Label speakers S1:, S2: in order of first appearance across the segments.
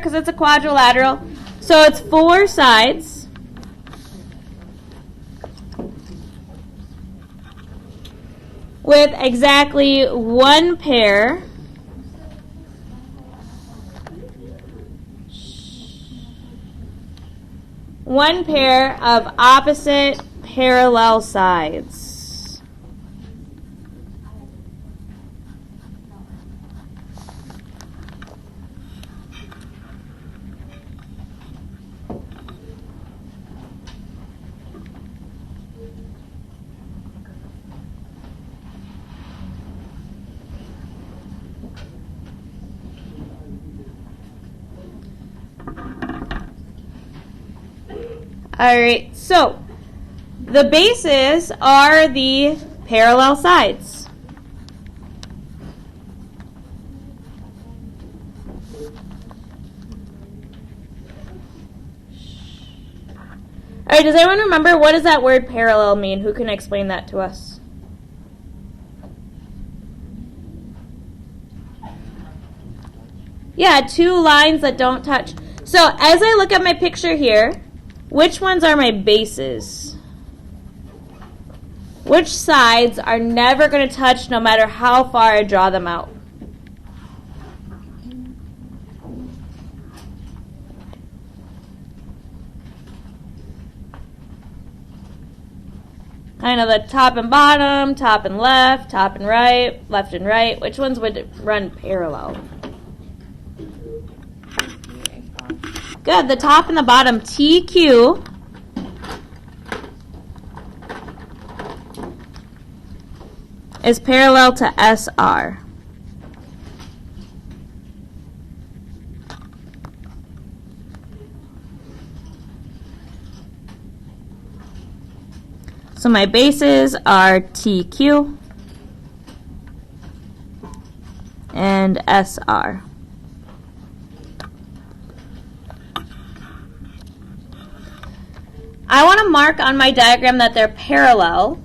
S1: because it's a quadrilateral. So it's 4 sides. With exactly 1 pair of opposite parallel sides. Alright, so the bases are the parallel sides. Alright, does anyone remember what does that word parallel mean? Who can explain that to us? Yeah, 2 lines that don't touch. So as I look at my picture here, which ones are my bases? Which sides are never going to touch no matter how far I draw them out? Kind of the top and bottom, top and left and right, left and right. Which ones would run parallel? Good, the top and the bottom. TQ is parallel to SR. So my bases are TQ and SR. I want to mark on my diagram that they're parallel,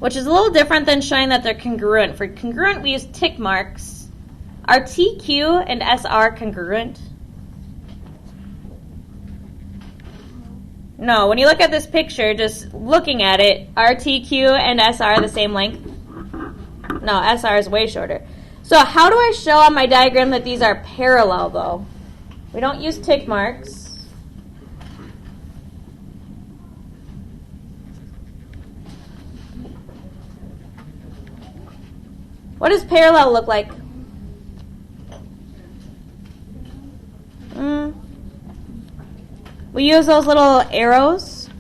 S1: which is a little different than showing that they're congruent. For congruent, we use tick marks. Are TQ and SR congruent? No, when you look at this picture, just looking at it, are TQ and SR the same length? No, SR is way shorter. So how do I show on my diagram that these are parallel, though? We don't use tick marks. What does parallel look like? We use those little arrows.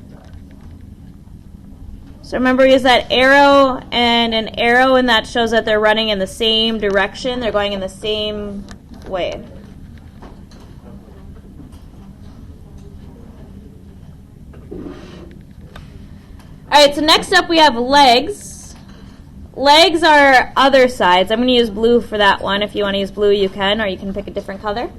S1: So remember, we use that arrow and an arrow, and that shows that they're running in the same direction. They're going in the same way. All right, so next up we have legs. Legs are other sides. I'm going to use blue for that one. If you want to use blue, you can, or you can pick a different color.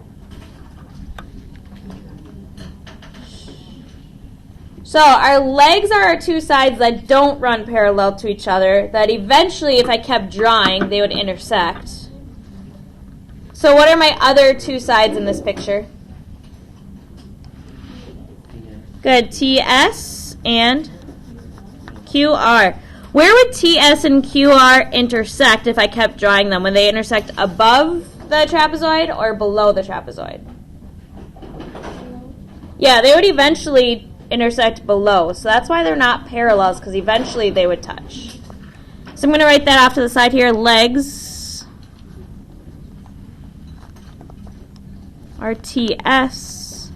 S1: So our legs are our 2 sides that don't run parallel to each other, that eventually, if I kept drawing, they would intersect. So what are my other 2 sides in this picture? Good, TS and QR. Where would TS and QR intersect if I kept drawing them? Would they intersect above the trapezoid or below the trapezoid? Yeah, they would eventually intersect below. So that's why they're not parallels, because eventually they would touch. So I'm going to write that off to the side here. Legs are TS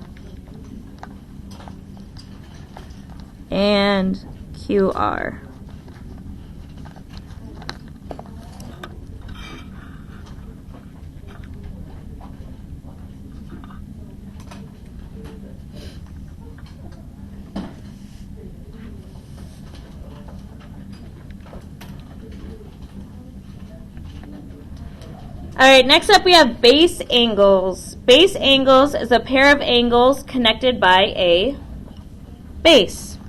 S1: and QR. All right, next up we have base angles. Base angles is a pair of angles connected by a base.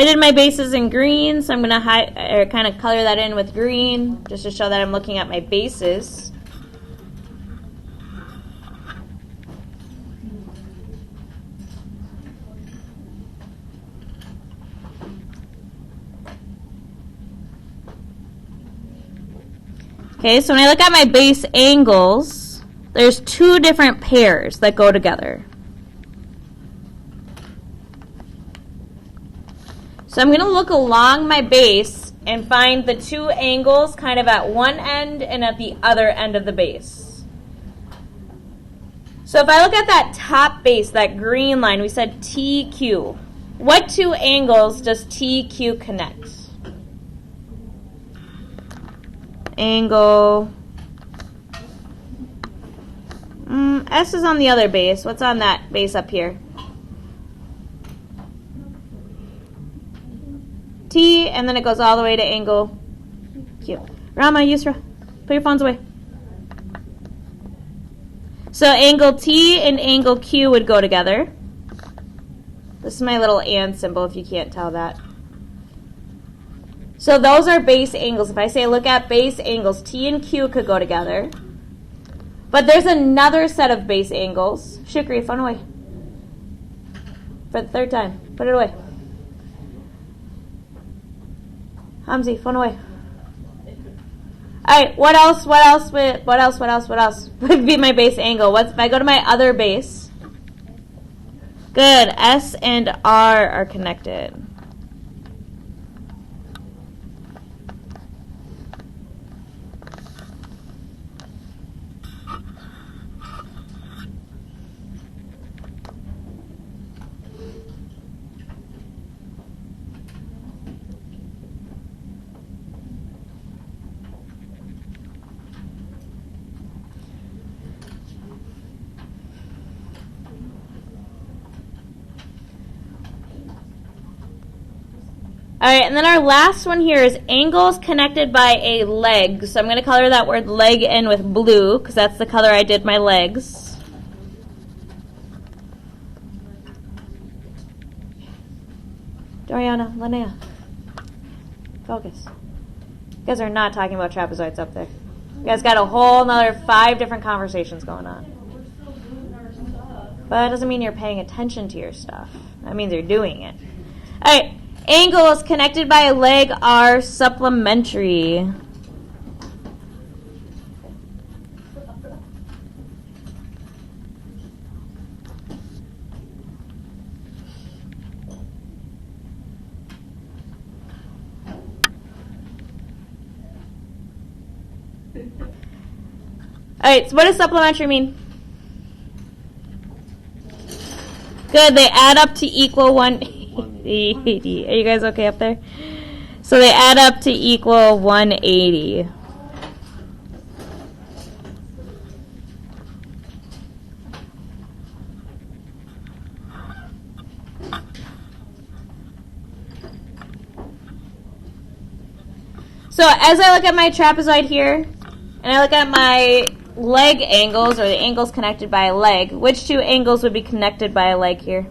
S1: I did my bases in green, so I'm going to kind of color that in with green just to show that I'm looking at my bases. Okay, so when I look at my base angles, there's two different pairs that go together. So I'm going to look along my base and find the two angles kind of at one end and at the other end of the base. So if I look at that top base, that green line, we said TQ. What two angles does TQ connect? Angle. S is on the other base. What's on that base up here? T, and then it goes all the way to angle Q. Rama, Yusra, put your phones away. So angle T and angle Q would go together. This is my little and symbol if you can't tell that. So those are base angles. If I say look at base angles, T and Q could go together. But there's another set of base angles. Shikri, phone away. For the third time. Put it away. Hamzi, phone away. Alright, what else would be my base angle? If I go to my other base? Good. S and R are connected. All right, and then our last one here is angles connected by a leg. So I'm going to color that word leg in with blue because that's the color I did my legs. Doriana, Linnea, focus. You guys are not talking about trapezoids up there. You guys got a whole nother 5 different conversations going on. But that doesn't mean you're paying attention to your stuff. That means you're doing it. All right. Angles connected by a leg are supplementary. Alright, so what does supplementary mean? Good, they add up to equal 180. Are you guys okay up there? So they add up to equal 180. So as I look at my trapezoid here, and I look at my leg angles, or the angles connected by a leg, which two angles would be connected by a leg here?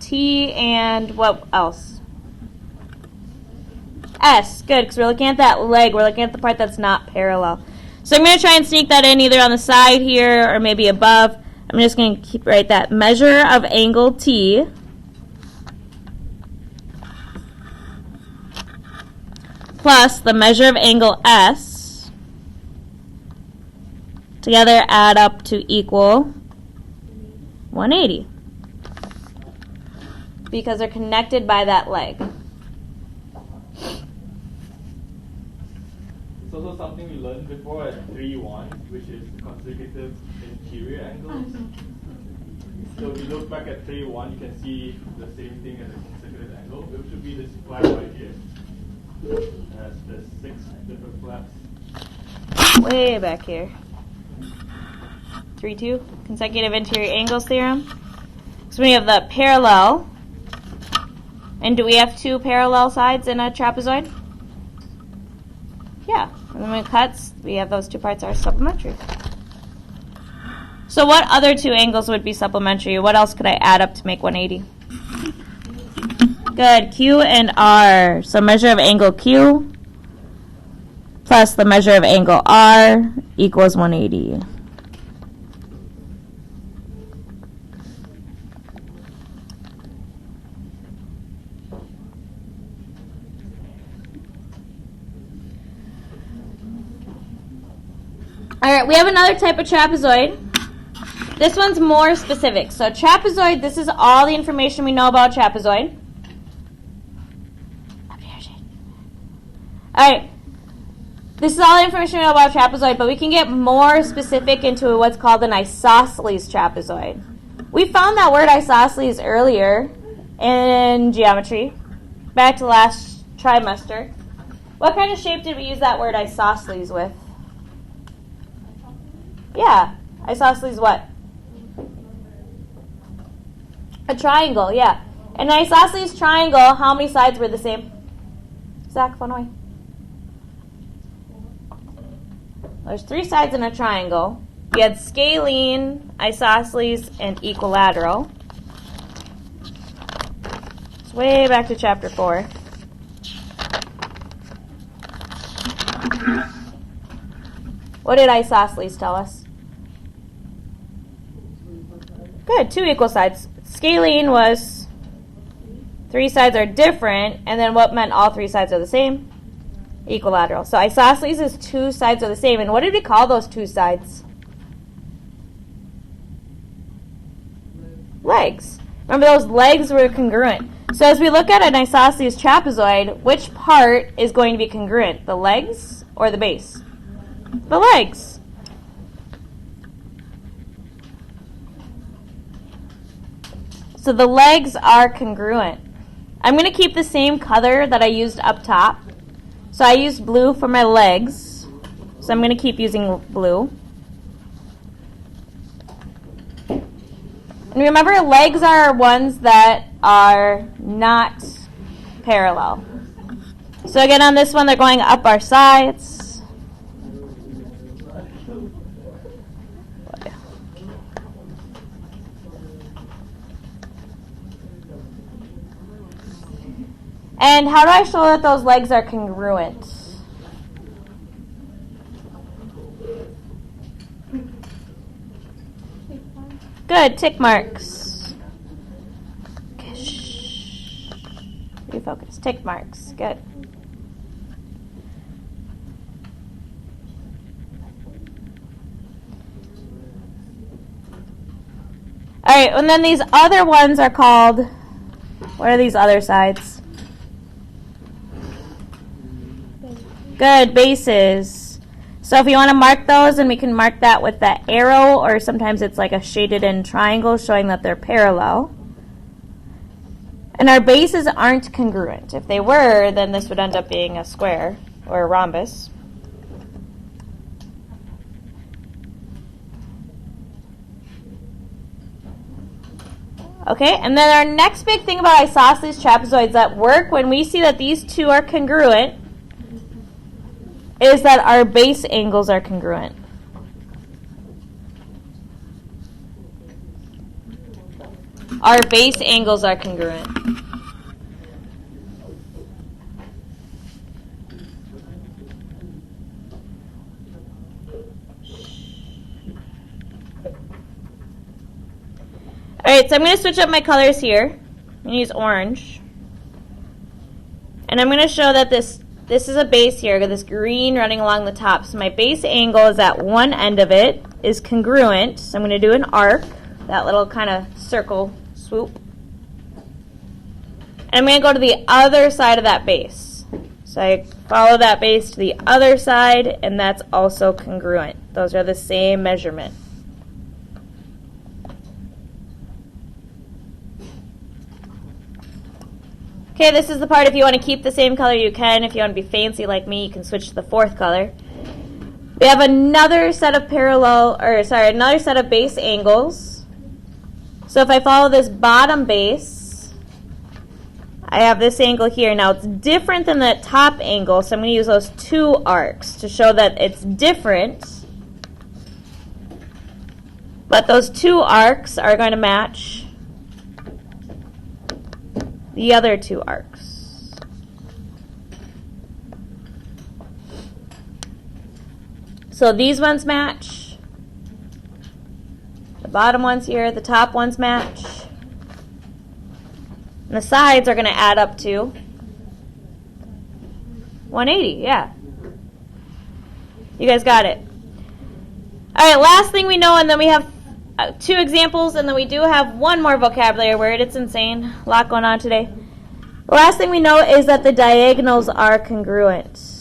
S1: T and what else? S. Good, because we're looking at that leg. We're looking at the part that's not parallel. So I'm going to try and sneak that in either on the side here or maybe above. I'm just going to write that measure of angle T plus the measure of angle S together add up to equal 180. Because they're connected by that leg.
S2: It's also something we learned before at 3-1, which is consecutive interior angles. So if you look back at 3-1, you can see the same thing as a consecutive angle, which would be this flap right here. It has the 6 different flaps.
S1: Way back here. 3-2, consecutive interior angles theorem. So we have the parallel. And do we have 2 parallel sides in a trapezoid? Yeah. And then when it cuts, we have those 2 parts are supplementary. So So what other two angles would be supplementary? What else could I add up to make 180? Good. Q and R. So measure of angle Q plus the measure of angle R equals 180. All right, we have another type of trapezoid. This one's more specific. So trapezoid, this is all the information we know about trapezoid. All right, this is all the information we know about trapezoid, but we can get more specific into what's called an isosceles trapezoid. We found that word isosceles earlier in geometry, back to last trimester. What kind of shape did we use that word isosceles with? Yeah, isosceles what? A triangle, yeah. In an isosceles triangle, how many sides were the same? Zach, fun away. There's 3 sides in a triangle. You had scalene, isosceles, and equilateral. It's way back to chapter 4. What did isosceles tell us? Good, 2 equal sides. Scalene was 3 sides are different, and then what meant all 3 sides are the same? Equilateral. So isosceles is 2 sides are the same. And what did we call those 2 sides? Legs. Remember, those legs were congruent. So as we look at an isosceles trapezoid, which part is going to be congruent? The legs or the base? The legs. So the legs are congruent. I'm going to keep the same color that I used up top. So I used blue for my legs. So I'm going to keep using blue. And remember, legs are ones that are not parallel. So again, on this one, they're going up our sides. And how do I show that those legs are congruent? Good, tick marks. Refocus, tick marks, good. All right, and then these other ones are called, what are these other sides? Good, bases. So if you want to mark those, then we can mark that with that arrow, or sometimes it's like a shaded in triangle showing that they're parallel. And our bases aren't congruent. If they were, then this would end up being a square or a rhombus. Okay, and then our next big thing about isosceles trapezoids that work when we see that these two are congruent is that our base angles are congruent. Our base angles are congruent. Alright, so I'm going to switch up my colors here. I'm going to use orange. And I'm going to show that this is a base here, this green running along the top. So my base angle is at one end of it is congruent. So I'm going to do an arc, that little kind of circle swoop. And I'm going to go to the other side of that base. So I follow that base to the other side, and that's also congruent. Those are the same measurement. Okay, this is the part if you want to keep the same color you can. If you want to be fancy like me, you can switch to the fourth color. We have another set of another set of base angles. So if I follow this bottom base, I have this angle here. Now it's different than that top angle, so I'm going to use those 2 arcs to show that it's different. But those two arcs are going to match the other two arcs. So these ones match. The bottom ones here, the top ones match. And the sides are going to add up to 180, yeah. You guys got it. All right, last thing we know, and then we have 2 examples, and then we do have one more vocabulary word. It's insane. A lot going on today. The last thing we know is that the diagonals are congruent.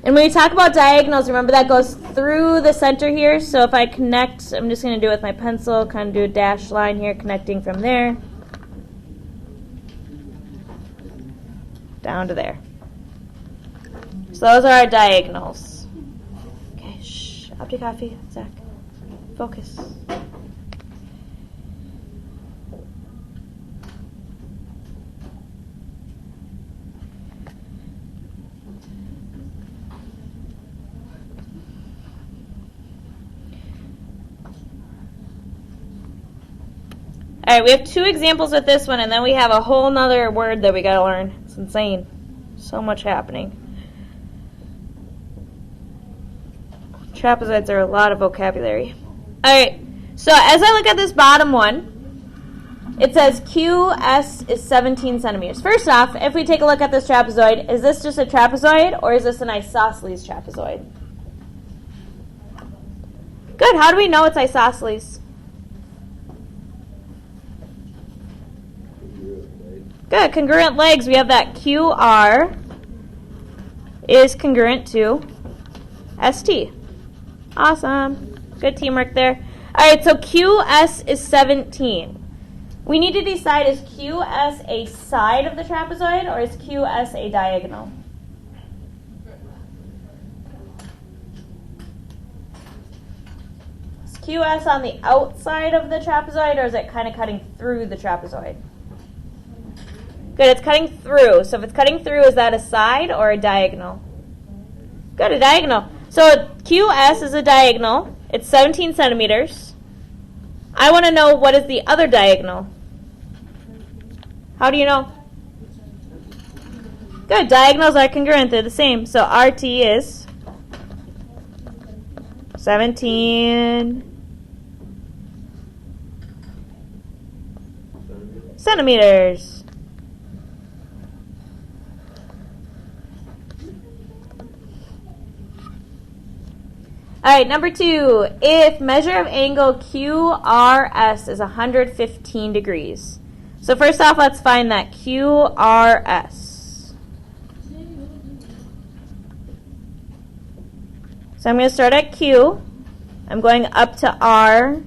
S1: And when we talk about diagonals, remember that goes through the center here. So if I connect, I'm just going to do it with my pencil, kind of do a dashed line here, connecting from there down to there. So those are our diagonals. Okay, shh. Up to coffee, Zach. Focus. All right, we have 2 examples with this one, and then we have a whole nother word that we got to learn. It's insane. So much happening. Trapezoids are a lot of vocabulary. All right, so as I look at this bottom one, it says QS is 17 centimeters. First off, if we take a look at this trapezoid, is this just a trapezoid, or is this an isosceles trapezoid? Good, how do we know it's isosceles? Good, congruent legs. We have that QR is congruent to ST. Awesome. Good teamwork there. All right, so QS is 17. We need to decide, is QS a side of the trapezoid or is QS a diagonal? Is QS on the outside of the trapezoid, or is it kind of cutting through the trapezoid? Good, it's cutting through. So if it's cutting through, is that a side or a diagonal? Good, a diagonal. So QS is a diagonal. It's 17 centimeters. I want to know, what is the other diagonal? How do you know? Good, diagonals are congruent. They're the same. So RT is 17 centimeters. All right, number 2, if measure of angle QRS is 115 degrees. So first off, let's find that QRS. So I'm going to start at Q. I'm going up to R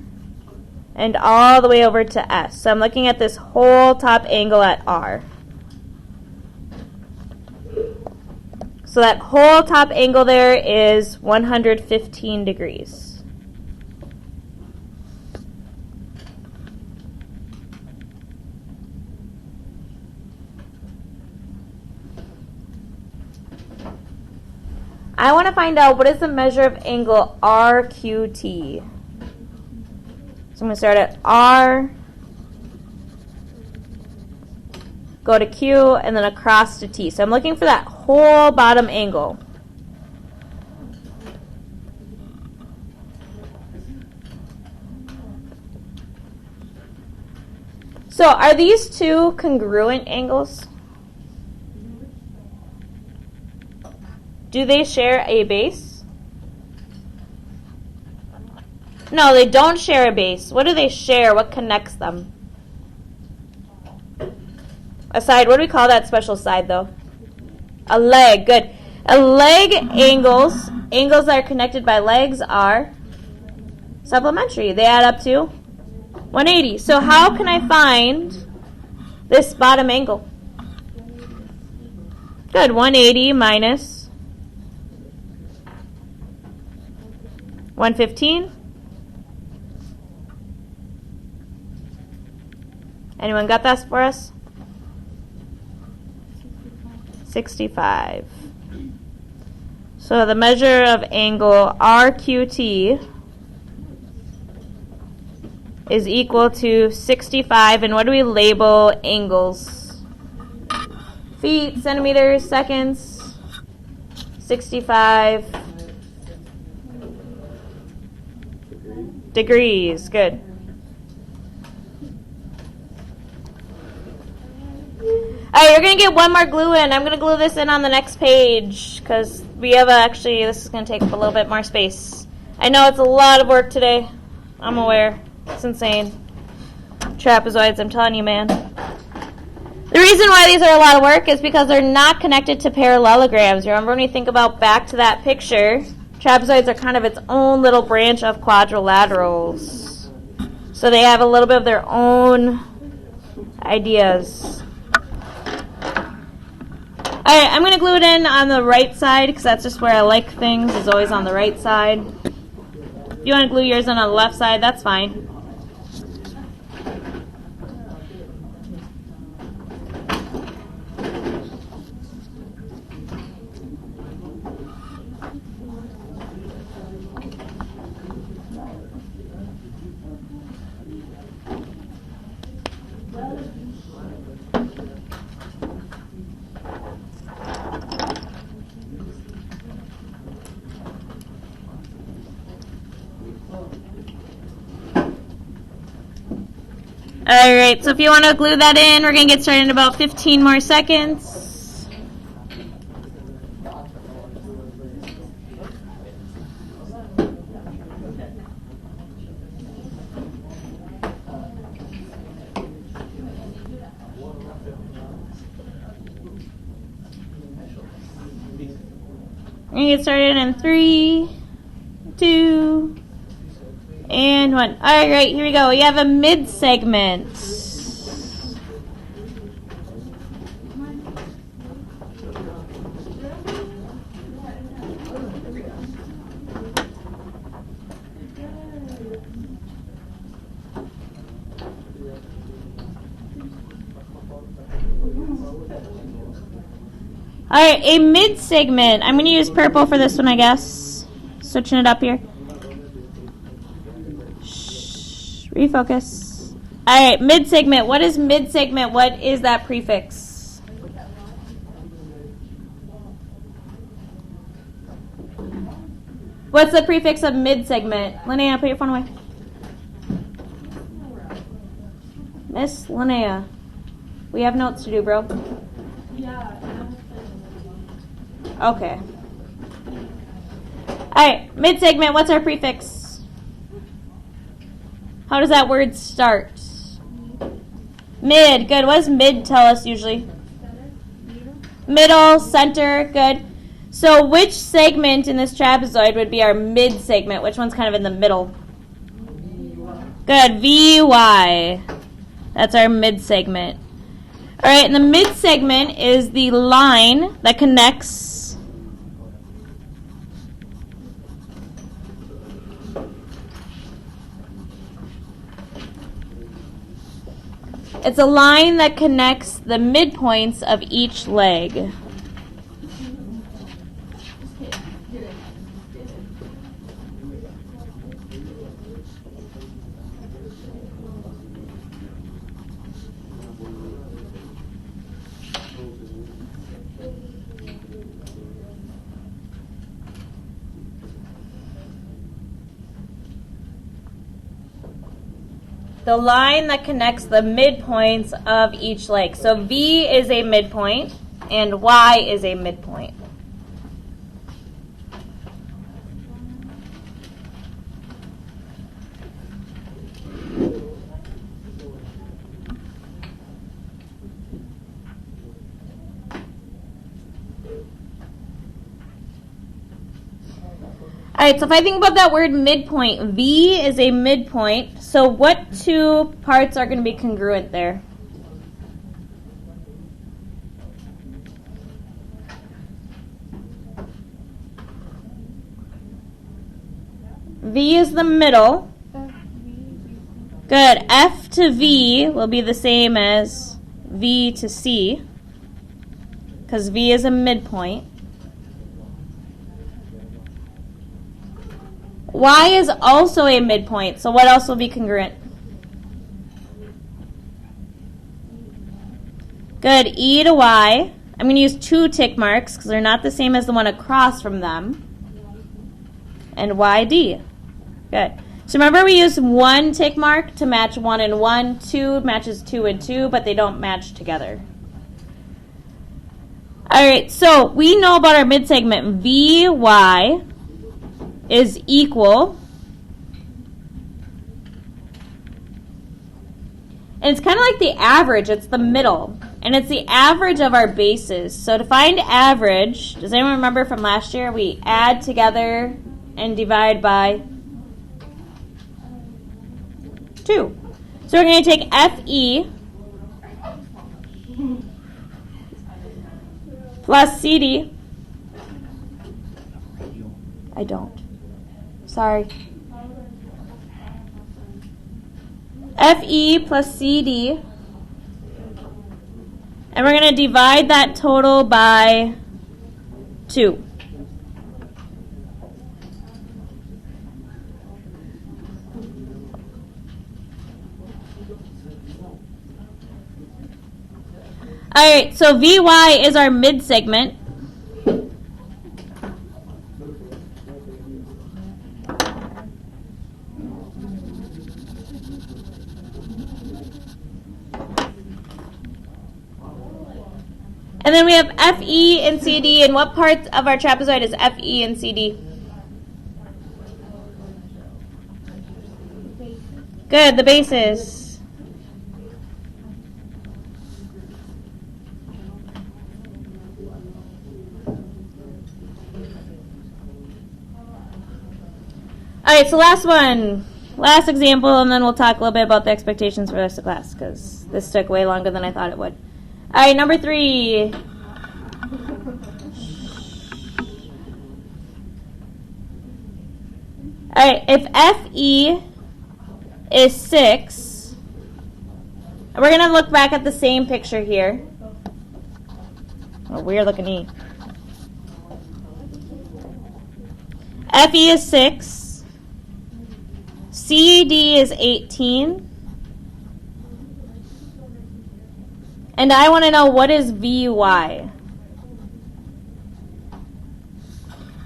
S1: and all the way over to S. So I'm looking at this whole top angle at R. So that whole top angle there is 115 degrees. I want to find out, what is the measure of angle RQT? So I'm going to start at R, go to Q, and then across to T. So I'm looking for that whole bottom angle. So are these 2 congruent angles? Do they share a base? No, they don't share a base. What do they share? What connects them? A side. What do we call that special side, though? A leg. Good. A leg angles that are connected by legs are supplementary. They add up to 180. So how can I find this bottom angle? Good. 180 minus 115. Anyone got that for us? 65. So the measure of angle RQT is equal to 65. And what do we label angles? Feet, centimeters, seconds. 65 degrees. Good. Alright, you're going to get one more glue in. I'm going to glue this in on the next page because we have this is going to take up a little bit more space. I know it's a lot of work today. I'm aware. It's insane. Trapezoids, I'm telling you, man. The reason why these are a lot of work is because they're not connected to parallelograms. Remember when you think about back to that picture, trapezoids are kind of its own little branch of quadrilaterals. So they have a little bit of their own ideas. Alright, I'm going to glue it in on the right side because that's just where I like things, is always on the right side. If you want to glue yours in on the left side, that's fine. Alright, so if you want to glue that in, we're going to get started in about 15 more seconds. We're going to get started in 3, 2, and 1. All right, here we go. We have a mid-segment. All right, a mid-segment. I'm going to use purple for this one, I guess. Switching it up here. Refocus. All right, mid-segment. What is mid-segment? What is that prefix? What's the prefix of mid-segment? Linnea, put your phone away. Miss Linnea, we have notes to do, bro.
S3: Yeah.
S1: Okay. All right, mid-segment. What's our prefix? How does that word start? Mid. Good. What does mid tell us usually? Middle, center. Good. So which segment in this trapezoid would be our mid segment? Which one's kind of in the middle? Good. VY. That's our mid segment. All right. And the mid segment is the line that connects It's a line that connects the midpoints of each leg. The line that connects the midpoints of each leg. So V is a midpoint and Y is a midpoint. All right, so if I think about that word midpoint, V is a midpoint. So what two parts are going to be congruent there? V is the middle. Good. F to V will be the same as V to C. because V is a midpoint. Y is also a midpoint, so what else will be congruent? Good, E to Y. I'm going to use 2 tick marks because they're not the same as the one across from them. And YD. Good. So remember we used 1 tick mark to match 1 and 1, 2 matches 2 and 2, but they don't match together. All right, so we know about our midsegment. VY is equal. And it's kind of like the average. It's the middle. And it's the average of our bases. So to find average, does anyone remember from last year? We add together and divide by 2. So we're going to take FE plus CD. I don't. Sorry. FE plus CD. And we're going to divide that total by 2. All right, so VY is our mid-segment. And then we have FE and CD. And what part of our trapezoid is FE and CD? Good, the bases. All right, so last one. Last example, and then we'll talk a little bit about the expectations for the rest of class, because this took way longer than I thought it would. All right, number 3. All right, if FE is 6, and we're going to look back at the same picture here. Oh, weird looking E. FE is 6. CD is 18. And I want to know, what is VY?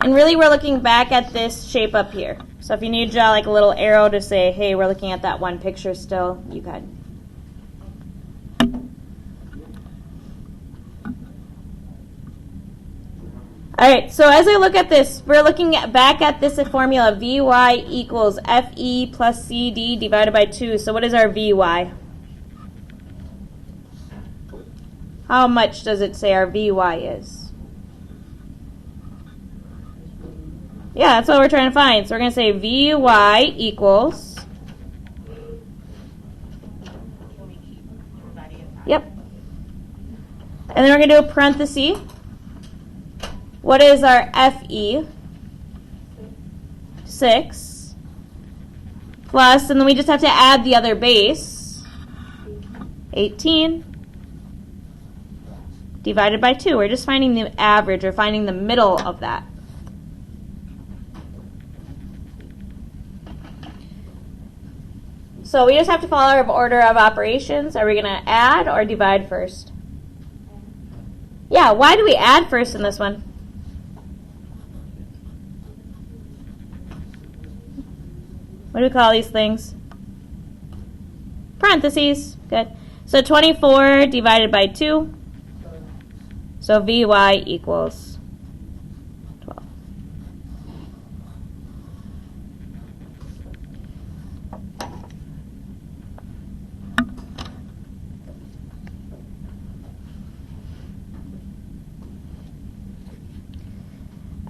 S1: And really we're looking back at this shape up here. So if you need to draw like a little arrow to say, hey, we're looking at that one picture still, you can. All right, so as I look at this, we're looking back at this formula, VY equals FE plus CD divided by 2. So what is our VY? How much does it say our VY is? Yeah, that's what we're trying to find. So we're going to say VY equals. Yep. And then we're going to do a parenthesis. What is our FE? 6. Plus, and then we just have to add the other base. 18. Divided by 2. We're just finding the average, or finding the middle of that. So we just have to follow our order of operations. Are we going to add or divide first? Yeah, why do we add first in this one? What do we call these things? Parentheses. Good. So 24 divided by 2. So VY equals 12.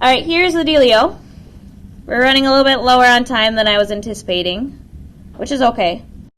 S1: All right, here's the dealio. We're running a little bit lower on time than I was anticipating, which is okay.